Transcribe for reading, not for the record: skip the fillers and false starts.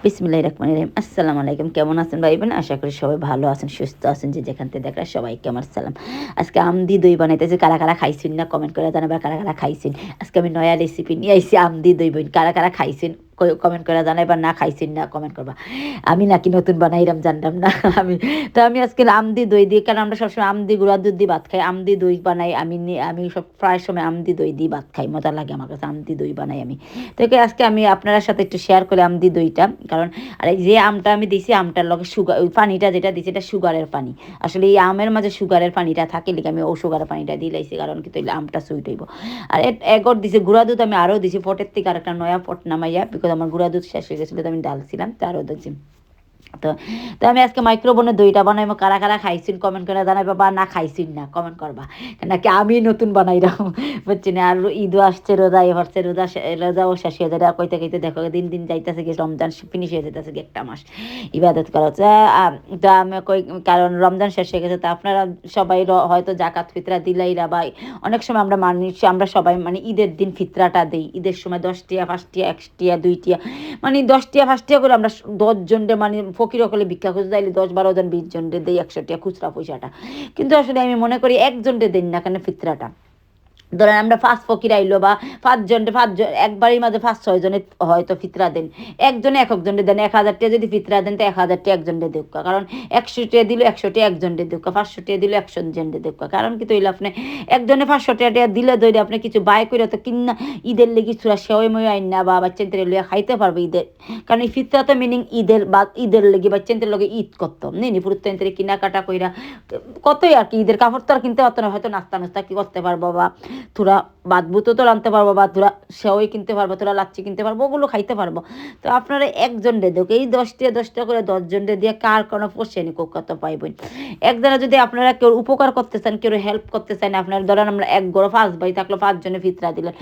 বিসমিল্লাহির রহমানির রহিম। আসসালামু আলাইকুম। কেমন আছেন ভাই বোন? আশা করি সবাই ভালো আছেন, সুস্থ আছেন। যে যেখান থেকে দেখরা সবাইকে আমার সালাম। আজকে আম দিয়ে দই বানাইতেছি। কারা, কারা খাইছেন না কমেন্ট করে জানাবেন, কারা, কারা খাইছেন। আজকে আমি নয়া রেসিপি নিয়ে আইছি আম দিয়ে দই বইন। কারা, কারা খাইছেন কমেন্ট করে জানাইবা, না খাইছেন না কমেন্ট করবা। আমি নাকি নতুন বানাইলাম জানতাম না। আমি আজকে আম দিয়ে দই দিয়ে, কারণ আমরা সবসময় আম দিয়ে গুঁড়া দুধ দিয়ে ভাত খাই। আম দিয়ে দই বানাই আমি সব প্রায় সময় আম দিয়ে দই দিয়ে ভাত খাই। মজা লাগে আমার কাছে আম দিয়ে দই বানাই আমি। তো আজকে আমি আপনার সাথে একটু শেয়ার করে আম দিয়ে দইটা, কারণ আর এই যে আমটা আমি দিছি আমটার লগে সুগার, ওই পানিটা যেটা দিছি এটা সুগারের পানি। আসলে এই আমের মাঝে সুগারের পানিটা থাকে লিখে আমি ও সুগারের পানিটা দিলাইছি, কারণ কি তৈলে আমটা সুইট হইব। আর এগর দিছি গুঁড়া দুধ, আমি আরও দিছি ফটের থেকে আর একটা নয়া ফট নামাইয়া, বিকজ আমার গুঁড়া দুধ শেষ হয়ে গেছিলো, তো আমি ডালছিলাম, তো আরও দিচ্ছি। তো তো আমি আজকে মাইক্রোবোনে দইটা বানাইবো। কারা কারা খাইছেন কমেন্ট করে জানাইবা, বা না খাইছেন না কমেন্ট করবা, নাকি আমি নতুন বানাইলাম বুঝছি না। আর ঈদও আসছে, রোজা হচ্ছে, রোজাও শেষ হয়ে যায়। কইতে কইতে দেখো দিন দিন যাইতেছে কি, রমজান ফিনিশ হয়ে যেতেছে কি, একটা মাস ইবাদত করা হচ্ছে। তো আমি কই, কারণ রমজান শেষ হয়ে গেছে, তো আপনারা সবাই হয়তো জাকাত ফিতরা দিলাইরা, বা অনেক সময় আমরা মানুষ, আমরা সবাই মানে ঈদের দিন ফিতরাটা দিই। ঈদের সময় 10 টিয়া 5 টিয়া 1 টিয়া 2 টিয়া, মানে 10 টিয়া 5 টিয়া করে আমরা 10 জনরে, মানে ফকির হলে ভিক্ষা খুঁজে যাইলে 10-12 জন 20 জনরে দেই 100 টিয়া খুচরা পয়সাটা। কিন্তু আসলে আমি মনে করি একজনরে দেন না কেন ফিতরাটা। ধরেন আমরা 5 ফকির আইলো, বা 5 একবারই মাঝে 5-6 জনের হয়তো ফিতরা দেন। একজনে একজনরে দেন। 1000 টাকা যদি ফিতরা দেন, তো 1000 টাকা একজনরে দেউক, কারণ 100 টাকা দিল 100 টাকা একজনরে দেউক, 500 টাকা দিল 100 জনরে দেউক। কারণ কি তৈলে আপনি একজনে 500 টাকা দিলে ধরে আপনি কিছু বাই করে তো কিনা ঈদের লেগে চূড়া সেওই মই আইন না, বা বাচ্চাদের লইয়া খাইতে পারবে ঈদের। কারণ এই ফিতরা তো মিনিং ঈদের, বা ঈদের লেগে বাচ্চাদের লগে ঈদ করতাম নেই পুরুত্তান্তরে কিনাকাটা কইরা কতই আর কি। ঈদের কাপড় তো আর কিনতে পারতো না, হয়তো নাস্তা নাস্তা কি করতে পারবো, বা তোরা বাদবুতো তো রানতে পারবো, বা তোরা সেওই কিনতে পারবো, তোরা লাচ্ছি কিনতে পারবো, ওগুলো খাইতে পারবো। তো আপনারা একজন রে দেখ, এই 10টা করে 10 জন রে দিয়ে কার কোনো পোষেনি কত পাইবেন। একজনে যদি আপনারা কেউ উপকার করতে চান, কেউ হেল্প করতে চান, আপনারা ধরেন আমরা এক গড় 5 ভাই থাকলো, 5 জনে ফিতরা দিলেন।